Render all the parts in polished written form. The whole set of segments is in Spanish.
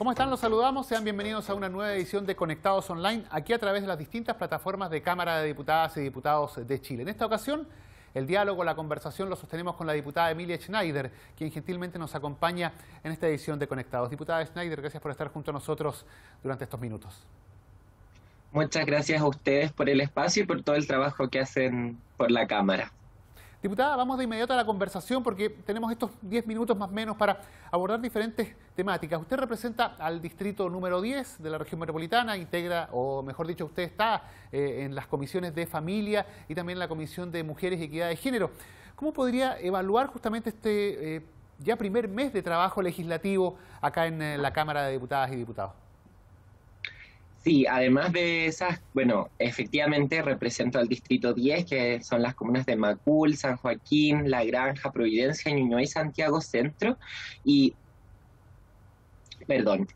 ¿Cómo están? Los saludamos. Sean bienvenidos a una nueva edición de Conectados Online, aquí a través de las distintas plataformas de Cámara de Diputadas y Diputados de Chile. En esta ocasión, el diálogo, la conversación lo sostenemos con la diputada Emilia Schneider, quien gentilmente nos acompaña en esta edición de Conectados. Diputada Schneider, gracias por estar junto a nosotros durante estos minutos. Muchas gracias a ustedes por el espacio y por todo el trabajo que hacen por la Cámara. Diputada, vamos de inmediato a la conversación porque tenemos estos 10 minutos más o menos para abordar diferentes temáticas. Usted representa al distrito número 10 de la región metropolitana, integra, o mejor dicho, usted está en las comisiones de familia y también en la comisión de mujeres y equidad de género. ¿Cómo podría evaluar justamente este ya primer mes de trabajo legislativo acá en la Cámara de Diputadas y Diputados? Sí, además de esas, bueno, efectivamente represento al Distrito 10, que son las comunas de Macul, San Joaquín, La Granja, Providencia, Ñuñoa y Santiago Centro. Y, perdón,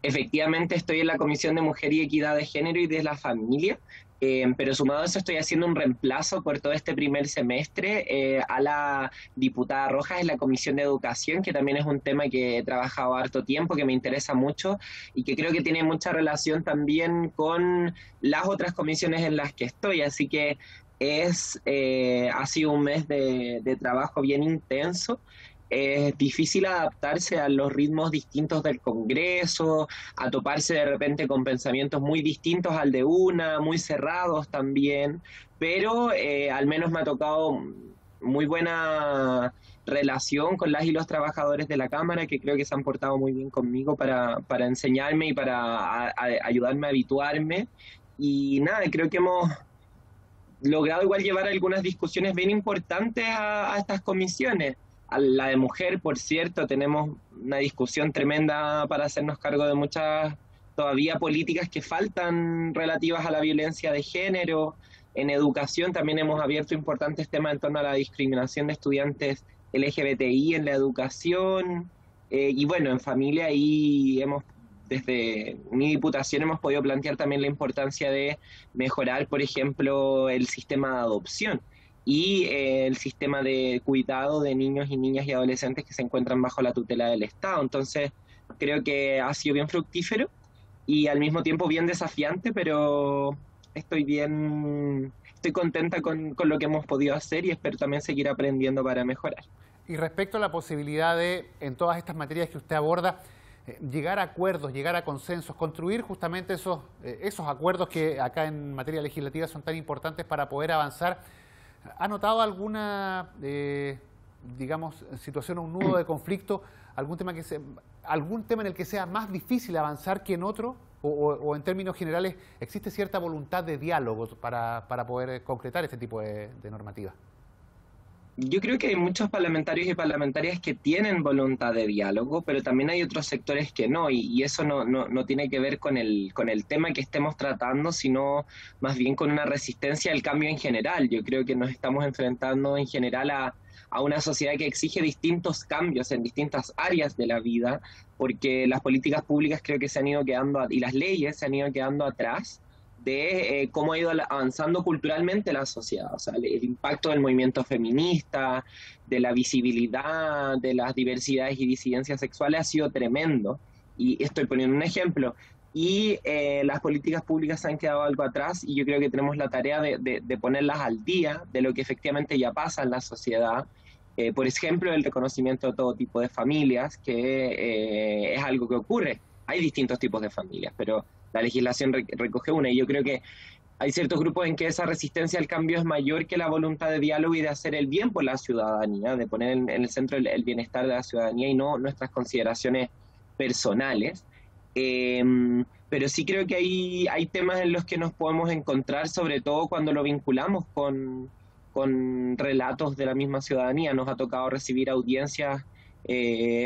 efectivamente estoy en la Comisión de Mujer y Equidad de Género y de la Familia, pero sumado a eso estoy haciendo un reemplazo por todo este primer semestre a la diputada Rojas en la Comisión de Educación, que también es un tema que he trabajado harto tiempo, que me interesa mucho y que creo que tiene mucha relación también con las otras comisiones en las que estoy, así que ha sido un mes de trabajo bien intenso. Es difícil adaptarse a los ritmos distintos del Congreso, a toparse de repente con pensamientos muy distintos al de una, muy cerrados también, pero al menos me ha tocado muy buena relación con las y los trabajadores de la Cámara, que creo que se han portado muy bien conmigo para enseñarme y para ayudarme a habituarme. Y nada, creo que hemos logrado igual llevar algunas discusiones bien importantes a estas comisiones. A la de mujer, por cierto, tenemos una discusión tremenda para hacernos cargo de muchas todavía políticas que faltan relativas a la violencia de género. En educación también hemos abierto importantes temas en torno a la discriminación de estudiantes LGBTI en la educación. Y bueno, en familia ahí desde mi diputación hemos podido plantear también la importancia de mejorar, por ejemplo, el sistema de adopción y el sistema de cuidado de niños y niñas y adolescentes que se encuentran bajo la tutela del Estado. Entonces, creo que ha sido bien fructífero y al mismo tiempo bien desafiante, pero estoy contenta con lo que hemos podido hacer y espero también seguir aprendiendo para mejorar. Y respecto a la posibilidad de, en todas estas materias que usted aborda, llegar a acuerdos, llegar a consensos, construir justamente esos acuerdos que acá en materia legislativa son tan importantes para poder avanzar. ¿Ha notado alguna, digamos, situación o un nudo de conflicto, algún tema en el que sea más difícil avanzar que en otro? O en términos generales, ¿existe cierta voluntad de diálogo para poder concretar este tipo de normativas? Yo creo que hay muchos parlamentarios y parlamentarias que tienen voluntad de diálogo, pero también hay otros sectores que no, y eso no tiene que ver con el tema que estemos tratando, sino más bien con una resistencia al cambio en general. Yo creo que nos estamos enfrentando en general a una sociedad que exige distintos cambios en distintas áreas de la vida, porque las políticas públicas creo que se han ido quedando, y las leyes se han ido quedando atrás de cómo ha ido avanzando culturalmente la sociedad, o sea, el impacto del movimiento feminista, de la visibilidad, de las diversidades y disidencias sexuales ha sido tremendo, y estoy poniendo un ejemplo, y las políticas públicas se han quedado algo atrás, y yo creo que tenemos la tarea de ponerlas al día de lo que efectivamente ya pasa en la sociedad. Por ejemplo, el reconocimiento de todo tipo de familias, que es algo que ocurre. Hay distintos tipos de familias, pero la legislación recoge una, y yo creo que hay ciertos grupos en que esa resistencia al cambio es mayor que la voluntad de diálogo y de hacer el bien por la ciudadanía, de poner en el centro el bienestar de la ciudadanía y no nuestras consideraciones personales. Pero sí creo que hay temas en los que nos podemos encontrar, sobre todo cuando lo vinculamos con relatos de la misma ciudadanía. Nos ha tocado recibir audiencias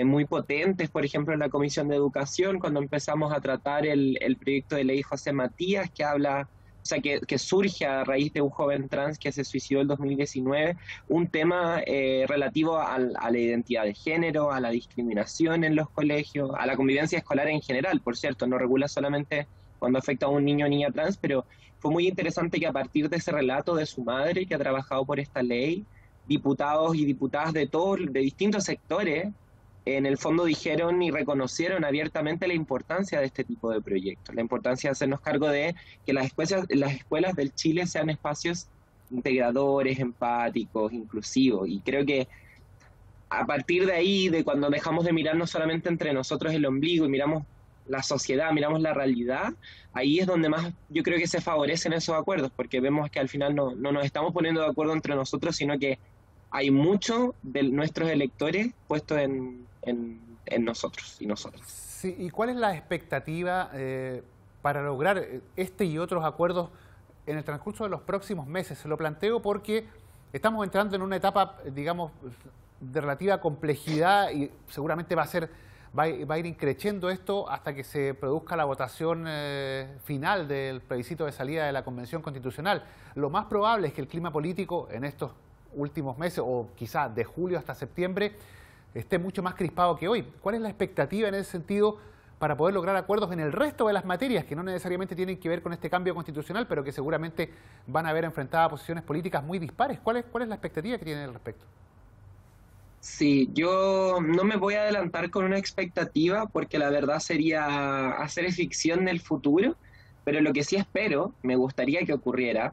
muy potentes, por ejemplo en la Comisión de Educación, cuando empezamos a tratar el proyecto de ley José Matías, que habla, o sea, que surge a raíz de un joven trans que se suicidó en 2019, un tema relativo a la identidad de género, a la discriminación en los colegios, a la convivencia escolar en general, por cierto, no regula solamente cuando afecta a un niño o niña trans, pero fue muy interesante que a partir de ese relato de su madre, que ha trabajado por esta ley, diputados y diputadas de distintos sectores en el fondo dijeron y reconocieron abiertamente la importancia de este tipo de proyectos, la importancia de hacernos cargo de que las escuelas del Chile sean espacios integradores, empáticos, inclusivos. Y creo que a partir de ahí, de cuando dejamos de mirarnos solamente entre nosotros el ombligo y miramos la sociedad, miramos la realidad, ahí es donde más yo creo que se favorecen esos acuerdos, porque vemos que al final no nos estamos poniendo de acuerdo entre nosotros, sino que hay mucho de nuestros electores puestos en nosotros y nosotras. Sí, ¿y cuál es la expectativa para lograr este y otros acuerdos en el transcurso de los próximos meses? Se lo planteo porque estamos entrando en una etapa, digamos, de relativa complejidad y seguramente va a ir increciendo esto hasta que se produzca la votación final del plebiscito de salida de la Convención Constitucional. Lo más probable es que el clima político en estos últimos meses, o quizá de julio hasta septiembre, esté mucho más crispado que hoy. ¿Cuál es la expectativa en ese sentido para poder lograr acuerdos en el resto de las materias que no necesariamente tienen que ver con este cambio constitucional, pero que seguramente van a ver enfrentadas posiciones políticas muy dispares? ¿Cuál es la expectativa que tienen al respecto? Sí, yo no me voy a adelantar con una expectativa porque la verdad sería hacer ficción del futuro, pero lo que sí espero, me gustaría que ocurriera,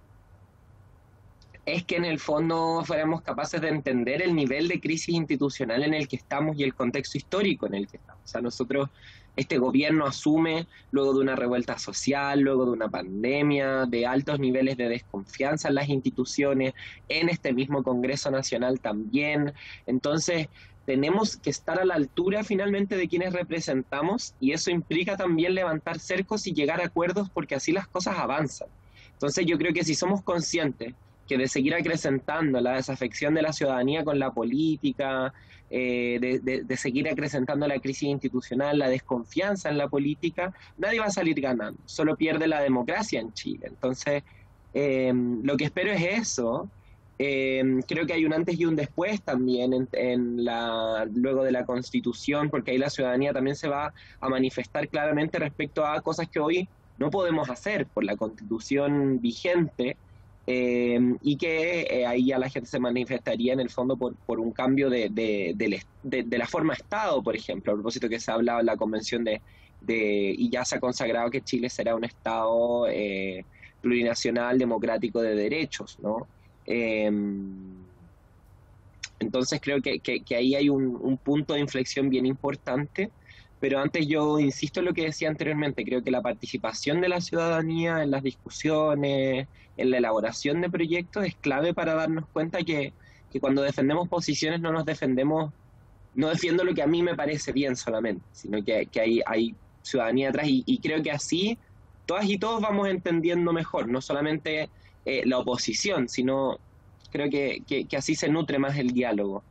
es que en el fondo fuéramos capaces de entender el nivel de crisis institucional en el que estamos y el contexto histórico en el que estamos. O sea, nosotros, este gobierno asume luego de una revuelta social, luego de una pandemia, de altos niveles de desconfianza en las instituciones, en este mismo Congreso Nacional también. Entonces, tenemos que estar a la altura finalmente de quienes representamos y eso implica también levantar cercos y llegar a acuerdos porque así las cosas avanzan. Entonces, yo creo que si somos conscientes que de seguir acrecentando la desafección de la ciudadanía con la política, de seguir acrecentando la crisis institucional, la desconfianza en la política, nadie va a salir ganando, solo pierde la democracia en Chile. Entonces, lo que espero es eso. Creo que hay un antes y un después también luego de la Constitución, porque ahí la ciudadanía también se va a manifestar claramente respecto a cosas que hoy no podemos hacer por la Constitución vigente. Y que ahí ya la gente se manifestaría en el fondo por un cambio de la forma de Estado, por ejemplo, a propósito que se ha hablado en la convención y ya se ha consagrado que Chile será un Estado plurinacional, democrático de derechos, ¿no? Entonces creo que ahí hay un punto de inflexión bien importante. Pero antes yo insisto en lo que decía anteriormente, creo que la participación de la ciudadanía en las discusiones, en la elaboración de proyectos es clave para darnos cuenta que cuando defendemos posiciones no defiendo lo que a mí me parece bien solamente, sino que hay ciudadanía atrás y creo que así todas y todos vamos entendiendo mejor, no solamente la oposición, sino creo que así se nutre más el diálogo.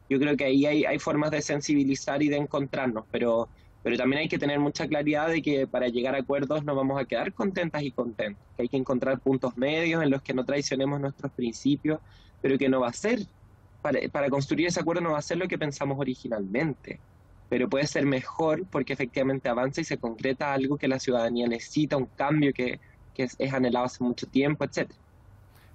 Yo creo que ahí hay formas de sensibilizar y de encontrarnos, pero también hay que tener mucha claridad de que para llegar a acuerdos no vamos a quedar contentas y contentos, que hay que encontrar puntos medios en los que no traicionemos nuestros principios, pero que no va a ser, para construir ese acuerdo no va a ser lo que pensamos originalmente, pero puede ser mejor porque efectivamente avanza y se concreta algo que la ciudadanía necesita, un cambio que es anhelado hace mucho tiempo, etcétera.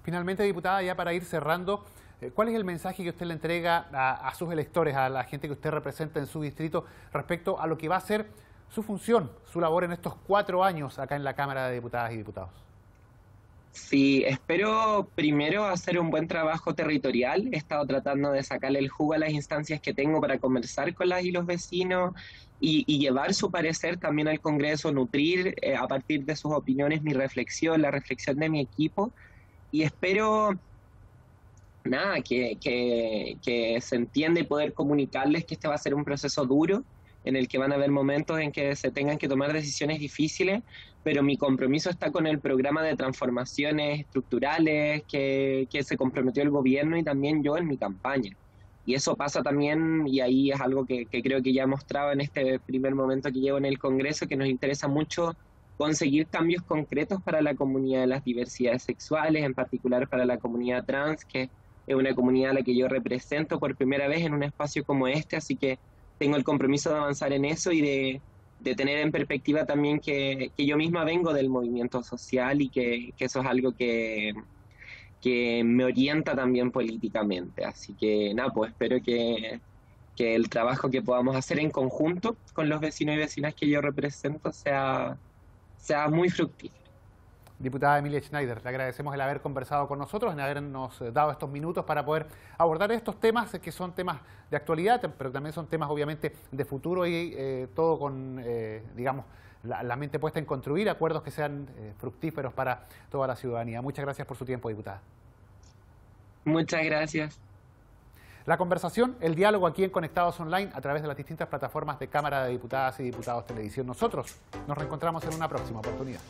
Finalmente, diputada, ya para ir cerrando, ¿cuál es el mensaje que usted le entrega a sus electores, a la gente que usted representa en su distrito, respecto a lo que va a ser su función, su labor en estos 4 años acá en la Cámara de Diputadas y Diputados? Sí, espero primero hacer un buen trabajo territorial. He estado tratando de sacarle el jugo a las instancias que tengo para conversar con las y los vecinos y llevar su parecer también al Congreso, nutrir a partir de sus opiniones mi reflexión, la reflexión de mi equipo. Y espero nada, que se entienda y poder comunicarles que este va a ser un proceso duro, en el que van a haber momentos en que se tengan que tomar decisiones difíciles, pero mi compromiso está con el programa de transformaciones estructurales que se comprometió el gobierno y también yo en mi campaña. Y eso pasa también, y ahí es algo que creo que ya he mostrado en este primer momento que llevo en el Congreso, que nos interesa mucho conseguir cambios concretos para la comunidad de las diversidades sexuales, en particular para la comunidad trans, que es una comunidad a la que yo represento por primera vez en un espacio como este, así que tengo el compromiso de avanzar en eso y de tener en perspectiva también que yo misma vengo del movimiento social y que eso es algo que me orienta también políticamente. Así que nada, pues espero que que el trabajo que podamos hacer en conjunto con los vecinos y vecinas que yo represento sea muy fructífero. Diputada Emilia Schneider, le agradecemos el haber conversado con nosotros, en habernos dado estos minutos para poder abordar estos temas que son temas de actualidad, pero también son temas obviamente de futuro y todo con, digamos, la mente puesta en construir acuerdos que sean fructíferos para toda la ciudadanía. Muchas gracias por su tiempo, diputada. Muchas gracias. La conversación, el diálogo aquí en Conectados Online a través de las distintas plataformas de Cámara de Diputadas y Diputados Televisión. Nosotros nos reencontramos en una próxima oportunidad.